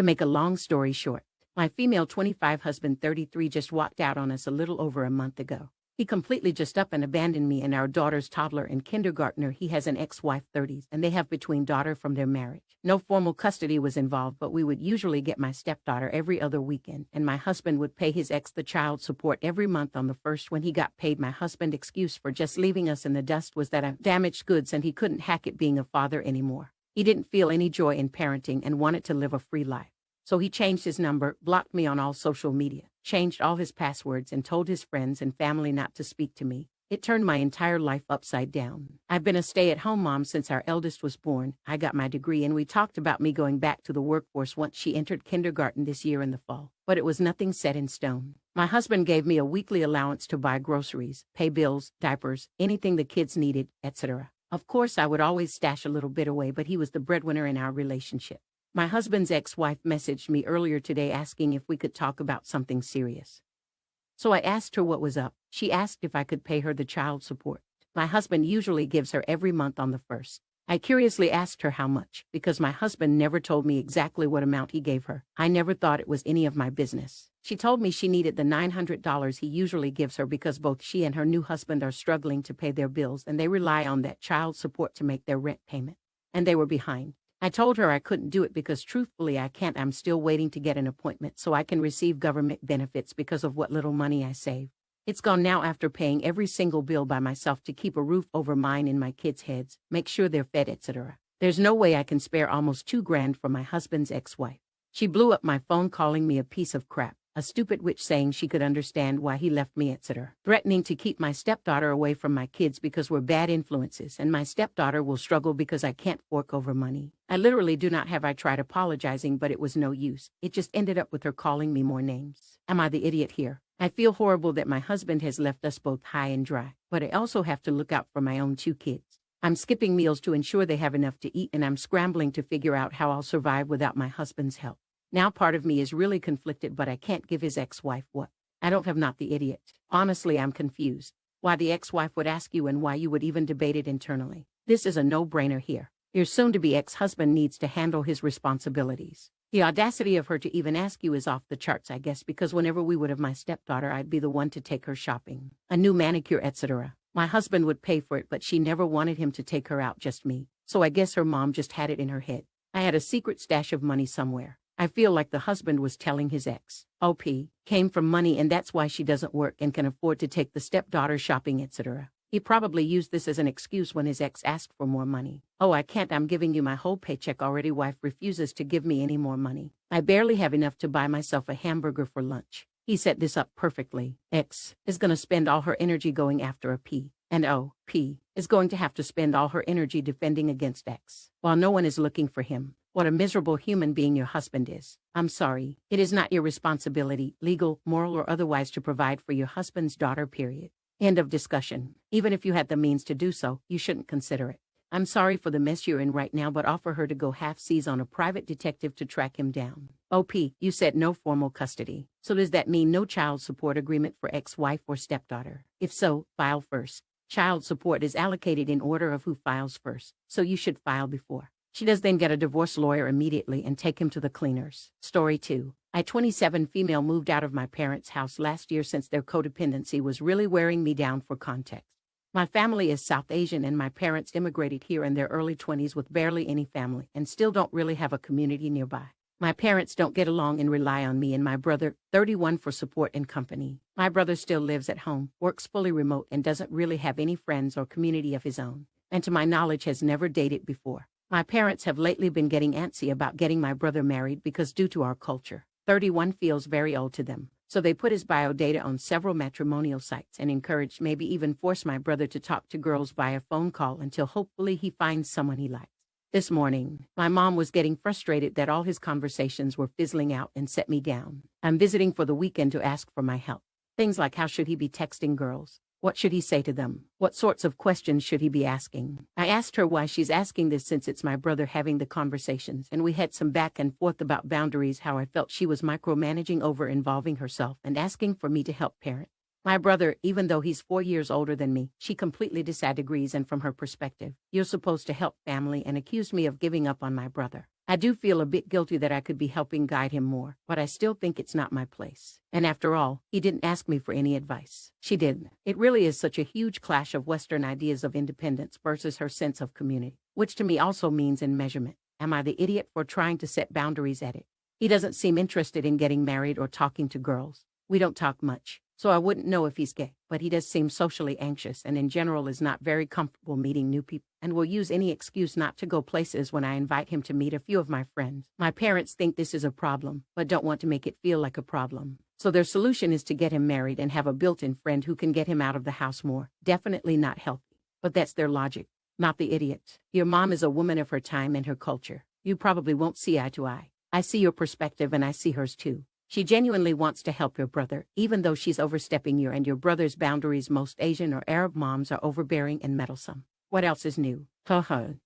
To make a long story short, my female 25 husband 33 just walked out on us a little over a month ago. He completely just up and abandoned me and our daughter's toddler and kindergartner. He has an ex-wife 30s and they have between daughter from their marriage. No formal custody was involved, but we would usually get my stepdaughter every other weekend, and my husband would pay his ex the child support every month on the first when he got paid. My husband's excuse for just leaving us in the dust was that I'm damaged goods and he couldn't hack it being a father anymore. He didn't feel any joy in parenting and wanted to live a free life. So he changed his number, blocked me on all social media, changed all his passwords, and told his friends and family not to speak to me. It turned my entire life upside down. I've been a stay-at-home mom since our eldest was born. I got my degree and we talked about me going back to the workforce once she entered kindergarten this year in the fall. But it was nothing set in stone. My husband gave me a weekly allowance to buy groceries, pay bills, diapers, anything the kids needed, etc. Of course, I would always stash a little bit away, but he was the breadwinner in our relationship. My husband's ex-wife messaged me earlier today asking if we could talk about something serious. So I asked her what was up. She asked if I could pay her the child support. My husband usually gives her every month on the first. I curiously asked her how much, because my husband never told me exactly what amount he gave her. I never thought it was any of my business. She told me she needed the $900 he usually gives her because both she and her new husband are struggling to pay their bills and they rely on that child support to make their rent payment. And they were behind. I told her I couldn't do it because truthfully I can't. I'm still waiting to get an appointment so I can receive government benefits because of what little money I save. It's gone now after paying every single bill by myself to keep a roof over mine and my kids' heads, make sure they're fed, etc. There's no way I can spare almost $2,000 from my husband's ex-wife. She blew up my phone calling me a piece of crap, a stupid witch, saying she could understand why he left me, etc. Threatening to keep my stepdaughter away from my kids because we're bad influences and my stepdaughter will struggle because I can't fork over money. I literally do not have. I tried apologizing, but it was no use. It just ended up with her calling me more names. Am I the idiot here? I feel horrible that my husband has left us both high and dry, but I also have to look out for my own 2 kids. I'm skipping meals to ensure they have enough to eat, and I'm scrambling to figure out how I'll survive without my husband's help. Now part of me is really conflicted, but I can't give his ex-wife what? I don't have. Not the idiot. Honestly, I'm confused. Why the ex-wife would ask you and why you would even debate it internally. This is a no-brainer here. Your soon-to-be ex-husband needs to handle his responsibilities. The audacity of her to even ask you is off the charts, I guess, because whenever we would have my stepdaughter, I'd be the one to take her shopping. A new manicure, etc. My husband would pay for it, but she never wanted him to take her out, just me. So I guess her mom just had it in her head. I had a secret stash of money somewhere. I feel like the husband was telling his ex, OP, came from money and that's why she doesn't work and can afford to take the stepdaughter shopping, etc. He probably used this as an excuse when his ex asked for more money. Oh, I can't. I'm giving you my whole paycheck already. Wife refuses to give me any more money. I barely have enough to buy myself a hamburger for lunch. He set this up perfectly. Ex is going to spend all her energy going after a P. And P is going to have to spend all her energy defending against X, while no one is looking for him. What a miserable human being your husband is. I'm sorry. It is not your responsibility, legal, moral, or otherwise, to provide for your husband's daughter, period. End of discussion. Even if you had the means to do so, you shouldn't consider it. I'm sorry for the mess you're in right now, but offer her to go half-seas on a private detective to track him down. OP, you said no formal custody. So does that mean no child support agreement for ex-wife or stepdaughter? If so, file first. Child support is allocated in order of who files first, so you should file before. She does then get a divorce lawyer immediately and take him to the cleaners. Story 2. I, 27 female, moved out of my parents' house last year since their codependency was really wearing me down. For context, my family is South Asian and my parents immigrated here in their early 20s with barely any family and still don't really have a community nearby. My parents don't get along and rely on me and my brother, 31, for support and company. My brother still lives at home, works fully remote, and doesn't really have any friends or community of his own, and to my knowledge has never dated before. My parents have lately been getting antsy about getting my brother married because due to our culture, 31 feels very old to them. So they put his bio data on several matrimonial sites and encouraged, maybe even forced my brother to talk to girls via phone call until hopefully he finds someone he likes. This morning, my mom was getting frustrated that all his conversations were fizzling out and set me down. I'm visiting for the weekend to ask for my help. Things like how should he be texting girls? What should he say to them? What sorts of questions should he be asking? I asked her why she's asking this since it's my brother having the conversations, and we had some back and forth about boundaries, how I felt she was micromanaging, over-involving herself, and asking for me to help parent. My brother, even though he's 4 years older than me, she completely disagrees, and from her perspective, you're supposed to help family, and accused me of giving up on my brother. I do feel a bit guilty that I could be helping guide him more, but I still think it's not my place. And after all, he didn't ask me for any advice. She didn't. It really is such a huge clash of Western ideas of independence versus her sense of community, which to me also means in measurement. Am I the idiot for trying to set boundaries at it? He doesn't seem interested in getting married or talking to girls. We don't talk much, so I wouldn't know if he's gay, but he does seem socially anxious and in general is not very comfortable meeting new people and will use any excuse not to go places when I invite him to meet a few of my friends. My parents think this is a problem, but don't want to make it feel like a problem. So their solution is to get him married and have a built-in friend who can get him out of the house more. Definitely not healthy, but that's their logic, not the idiot. Your mom is a woman of her time and her culture. You probably won't see eye to eye. I see your perspective and I see hers too. She genuinely wants to help your brother, even though she's overstepping your and your brother's boundaries. Most Asian or Arab moms are overbearing and meddlesome. What else is new?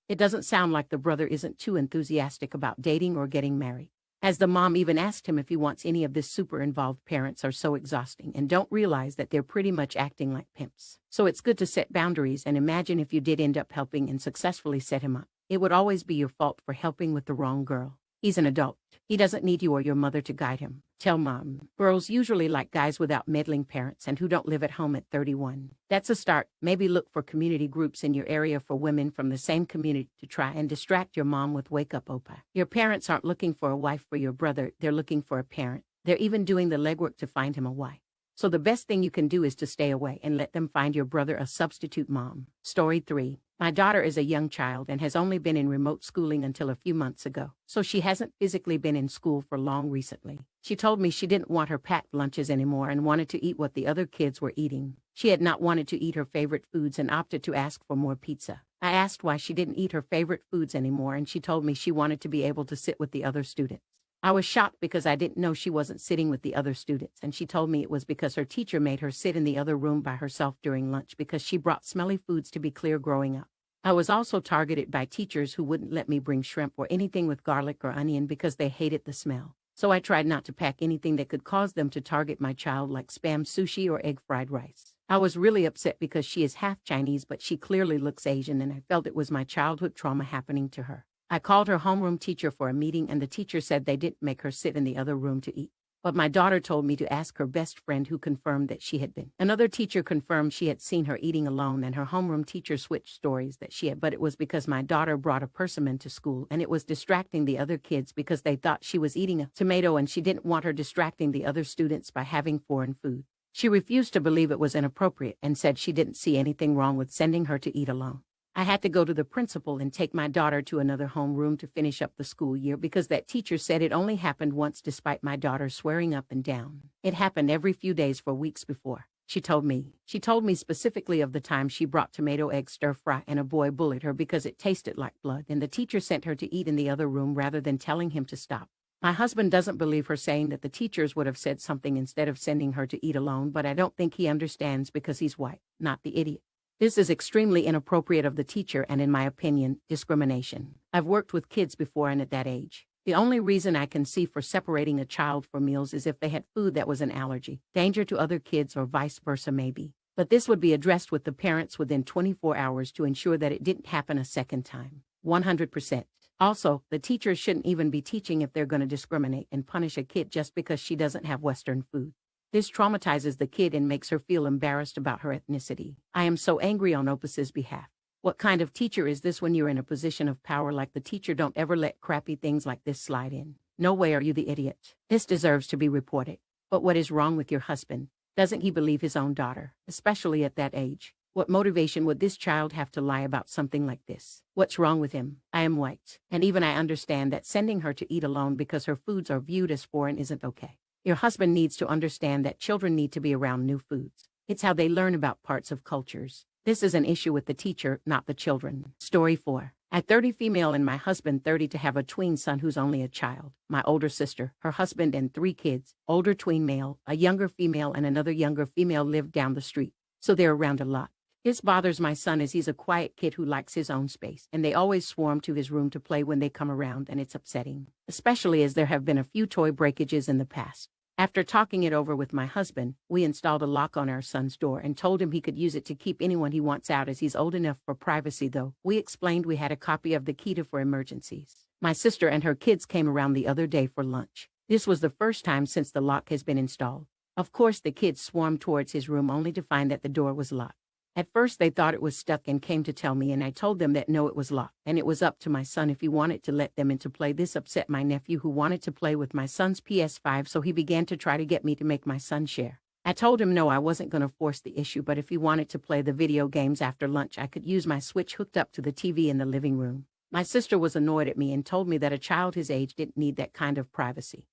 It doesn't sound like the brother isn't too enthusiastic about dating or getting married. Has the mom even asked him if he wants any of this? Super involved parents are so exhausting and don't realize that they're pretty much acting like pimps. So it's good to set boundaries and imagine if you did end up helping and successfully set him up. It would always be your fault for helping with the wrong girl. He's an adult. He doesn't need you or your mother to guide him. Tell mom. Girls usually like guys without meddling parents and who don't live at home at 31. That's a start. Maybe look for community groups in your area for women from the same community to try and distract your mom with Wake Up Opa. Your parents aren't looking for a wife for your brother. They're looking for a parent. They're even doing the legwork to find him a wife. So the best thing you can do is to stay away and let them find your brother a substitute mom. Story 3. My daughter is a young child and has only been in remote schooling until a few months ago, so she hasn't physically been in school for long recently. She told me she didn't want her packed lunches anymore and wanted to eat what the other kids were eating. She had not wanted to eat her favorite foods and opted to ask for more pizza. I asked why she didn't eat her favorite foods anymore and she told me she wanted to be able to sit with the other students. I was shocked because I didn't know she wasn't sitting with the other students, and she told me it was because her teacher made her sit in the other room by herself during lunch because she brought smelly foods. To be clear, growing up, I was also targeted by teachers who wouldn't let me bring shrimp or anything with garlic or onion because they hated the smell. So I tried not to pack anything that could cause them to target my child, like Spam sushi or egg fried rice. I was really upset because she is half Chinese, but she clearly looks Asian, and I felt it was my childhood trauma happening to her. I called her homeroom teacher for a meeting, and the teacher said they didn't make her sit in the other room to eat. But my daughter told me to ask her best friend, who confirmed that she had been. Another teacher confirmed she had seen her eating alone, and her homeroom teacher switched stories that she had, but it was because my daughter brought a persimmon to school and it was distracting the other kids because they thought she was eating a tomato and she didn't want her distracting the other students by having foreign food. She refused to believe it was inappropriate and said she didn't see anything wrong with sending her to eat alone. I had to go to the principal and take my daughter to another homeroom to finish up the school year because that teacher said it only happened once, despite my daughter swearing up and down. It happened every few days for weeks before. She told me specifically of the time she brought tomato egg stir fry and a boy bullied her because it tasted like blood, and the teacher sent her to eat in the other room rather than telling him to stop. My husband doesn't believe her, saying that the teachers would have said something instead of sending her to eat alone, but I don't think he understands because he's white, not the idiot. This is extremely inappropriate of the teacher and, in my opinion, discrimination. I've worked with kids before, and at that age, the only reason I can see for separating a child for meals is if they had food that was an allergy, danger to other kids, or vice versa maybe. But this would be addressed with the parents within 24 hours to ensure that it didn't happen a second time. 100%. Also, the teachers shouldn't even be teaching if they're going to discriminate and punish a kid just because she doesn't have Western food. This traumatizes the kid and makes her feel embarrassed about her ethnicity. I am so angry on Opus's behalf. What kind of teacher is this when you're in a position of power like the teacher? Don't ever let crappy things like this slide in. No way are you the idiot. This deserves to be reported. But what is wrong with your husband? Doesn't he believe his own daughter, especially at that age? What motivation would this child have to lie about something like this? What's wrong with him? I am white, and even I understand that sending her to eat alone because her foods are viewed as foreign isn't okay. Your husband needs to understand that children need to be around new foods. It's how they learn about parts of cultures. This is an issue with the teacher, not the children. Story 4. At 30 female and my husband 30 to have a tween son who's only a child. My older sister, her husband and 3 kids, older tween male, a younger female and another younger female live down the street, so they're around a lot. This bothers my son as he's a quiet kid who likes his own space, and they always swarm to his room to play when they come around, and it's upsetting, especially as there have been a few toy breakages in the past. After talking it over with my husband, we installed a lock on our son's door and told him he could use it to keep anyone he wants out as he's old enough for privacy, though. We explained we had a copy of the key to for emergencies. My sister and her kids came around the other day for lunch. This was the first time since the lock has been installed. Of course, the kids swarmed towards his room only to find that the door was locked. At first, they thought it was stuck and came to tell me, and I told them that no, it was locked, and it was up to my son if he wanted to let them into play. This upset my nephew, who wanted to play with my son's PS5, so he began to try to get me to make my son share. I told him no, I wasn't going to force the issue, but if he wanted to play the video games after lunch, I could use my Switch hooked up to the TV in the living room. My sister was annoyed at me and told me that a child his age didn't need that kind of privacy,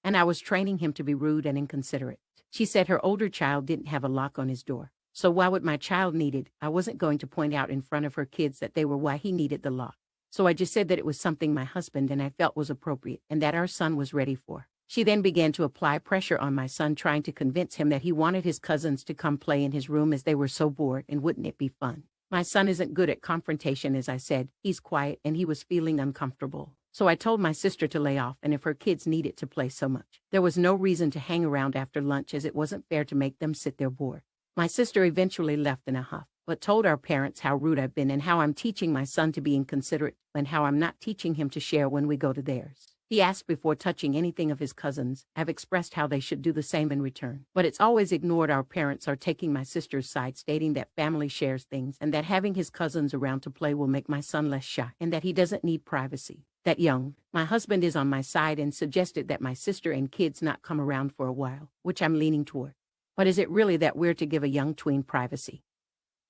and I was training him to be rude and inconsiderate. She said her older child didn't have a lock on his door. So why would my child need it? I wasn't going to point out in front of her kids that they were why he needed the lock. So I just said that it was something my husband and I felt was appropriate and that our son was ready for. She then began to apply pressure on my son, trying to convince him that he wanted his cousins to come play in his room as they were so bored, and wouldn't it be fun? My son isn't good at confrontation, as I said. He's quiet and he was feeling uncomfortable. So I told my sister to lay off, and if her kids needed to play so much, there was no reason to hang around after lunch, as it wasn't fair to make them sit there bored. My sister eventually left in a huff, but told our parents how rude I've been and how I'm teaching my son to be inconsiderate and how I'm not teaching him to share when we go to theirs. He asked before touching anything of his cousins. I've expressed how they should do the same in return, but it's always ignored. Our parents are taking my sister's side, stating that family shares things and that having his cousins around to play will make my son less shy and that he doesn't need privacy. That young, my husband is on my side and suggested that my sister and kids not come around for a while, which I'm leaning toward. But is it really that weird to give a young tween privacy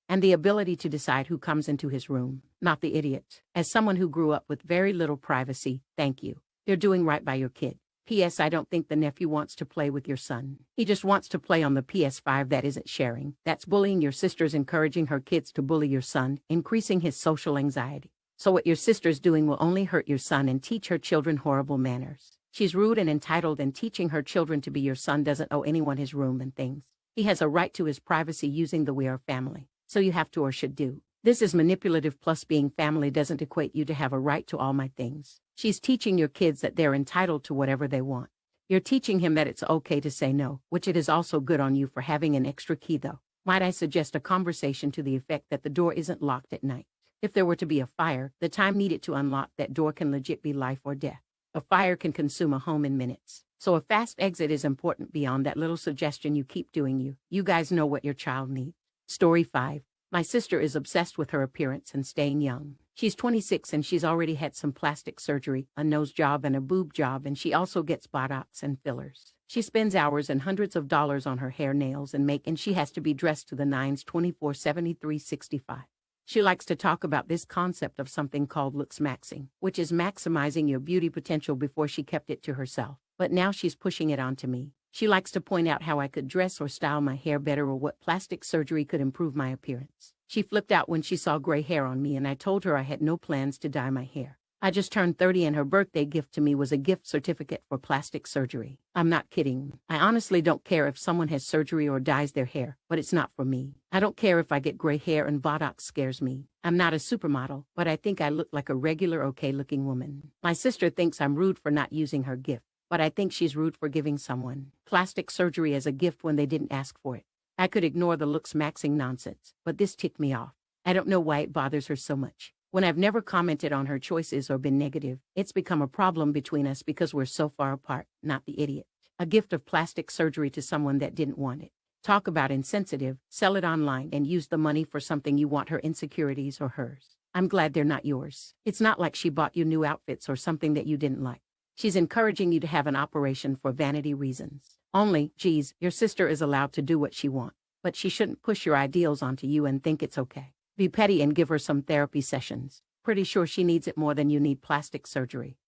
and the ability to decide who comes into his room? Not the idiot. As someone who grew up with very little privacy, thank you. You're doing right by your kid. P.S. I don't think the nephew wants to play with your son. He just wants to play on the PS5 that isn't sharing. That's bullying. Your sister's encouraging her kids to bully your son, increasing his social anxiety. So what your sister's doing will only hurt your son and teach her children horrible manners. She's rude and entitled, and teaching her children to be. Your son doesn't owe anyone his room and things. He has a right to his privacy using the "we are family." So you have to or should do. This is manipulative, plus being family doesn't equate you to have a right to all my things. She's teaching your kids that they're entitled to whatever they want. You're teaching him that it's okay to say no, which it is also good on you for having an extra key though. Might I suggest a conversation to the effect that the door isn't locked at night? If there were to be a fire, the time needed to unlock that door can legit be life or death. A fire can consume a home in minutes. So a fast exit is important beyond that little suggestion you keep doing. You guys know what your child needs. Story 5. My sister is obsessed with her appearance and staying young. She's 26 and she's already had some plastic surgery, a nose job and a boob job, and she also gets Botox and fillers. She spends hours and hundreds of dollars on her hair, nails, and makeup, and she has to be dressed to the nines 24/7, 365. She likes to talk about this concept of something called looks maxing, which is maximizing your beauty potential. Before she kept it to herself, but now she's pushing it onto me. She likes to point out how I could dress or style my hair better, or what plastic surgery could improve my appearance. She flipped out when she saw gray hair on me, and I told her I had no plans to dye my hair. I just turned 30 and her birthday gift to me was a gift certificate for plastic surgery. I'm not kidding. I honestly don't care if someone has surgery or dyes their hair, but it's not for me. I don't care if I get gray hair, and Botox scares me. I'm not a supermodel, but I think I look like a regular okay-looking woman. My sister thinks I'm rude for not using her gift, but I think she's rude for giving someone plastic surgery as a gift when they didn't ask for it. I could ignore the looks maxing nonsense, but this ticked me off. I don't know why it bothers her so much. When I've never commented on her choices or been negative, it's become a problem between us because we're so far apart. Not the idiot. A gift of plastic surgery to someone that didn't want it. Talk about insensitive. Sell it online and use the money for something you want. Her insecurities or hers. I'm glad they're not yours. It's not like she bought you new outfits or something that you didn't like. She's encouraging you to have an operation for vanity reasons. Only, geez, your sister is allowed to do what she wants, but she shouldn't push your ideals onto you and think it's okay. Be petty and give her some therapy sessions. Pretty sure she needs it more than you need plastic surgery.